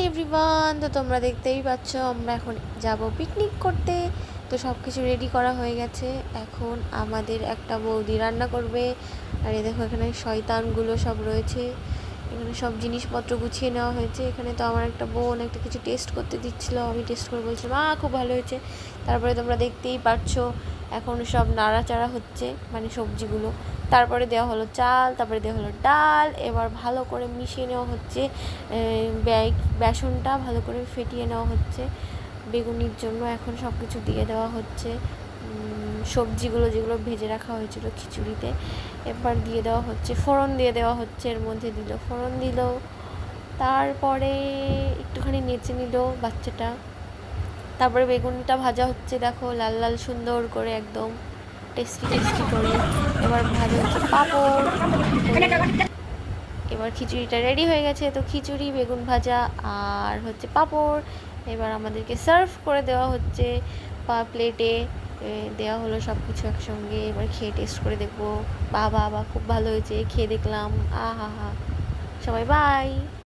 Everyone, তো তোমরা দেখতেই পাচ্ছ আমরা এখন যাব পিকনিক করতে। তো সব কিছু রেডি করা হয়ে গেছে। এখন আমাদের একটা বৌদি রান্না করবে। আর এই দেখো এখানে শয়তানগুলো সব রয়েছে, এখানে সব জিনিসপত্র গুছিয়ে নেওয়া হয়েছে। এখানে তো আমার একটা বোন একটা কিছু টেস্ট করতে দিচ্ছিলো, আমি টেস্ট করে বলছিলাম খুব ভালো হয়েছে। তারপরে তোমরা দেখতেই পাচ্ছ এখন সব নাড়াচাড়া হচ্ছে, মানে সবজিগুলো। তারপরে দেওয়া হলো চাল, তারপরে দেওয়া হলো ডাল। এবার ভালো করে মিশিয়ে নেওয়া হচ্ছে, বেসনটা ভালো করে ফেটিয়ে নেওয়া হচ্ছে বেগুনির জন্য। এখন সব কিছু দিয়ে দেওয়া হচ্ছে, সবজিগুলো যেগুলো ভেজে রাখা হয়েছিল খিচুড়িতে। এবার দিয়ে দেওয়া হচ্ছে ফোড়ন, দিয়ে দেওয়া হচ্ছে, এর মধ্যে দিল ফোড়ন দিল। তারপরে একটুখানি নেচে নিল বাচ্চাটা। তারপরে বেগুনটা ভাজা হচ্ছে, দেখো লাল লাল সুন্দর করে, একদম টেস্টি টেস্টি করে। এবার ভাজা হচ্ছে পাঁপড়। এবার খিচুড়িটা রেডি হয়ে গেছে। তো খিচুড়ি, বেগুন ভাজা আর হচ্ছে পাঁপড় এবার আমাদেরকে সার্ভ করে দেওয়া হচ্ছে প্লেটে। দেওয়া হলো সব কিছু একসঙ্গে। এবার খেয়ে টেস্ট করে দেখবো। বাহ বাহ বাহ, খুব ভালো হয়েছে। খেয়ে দেখলাম, হা। সবাই বাই।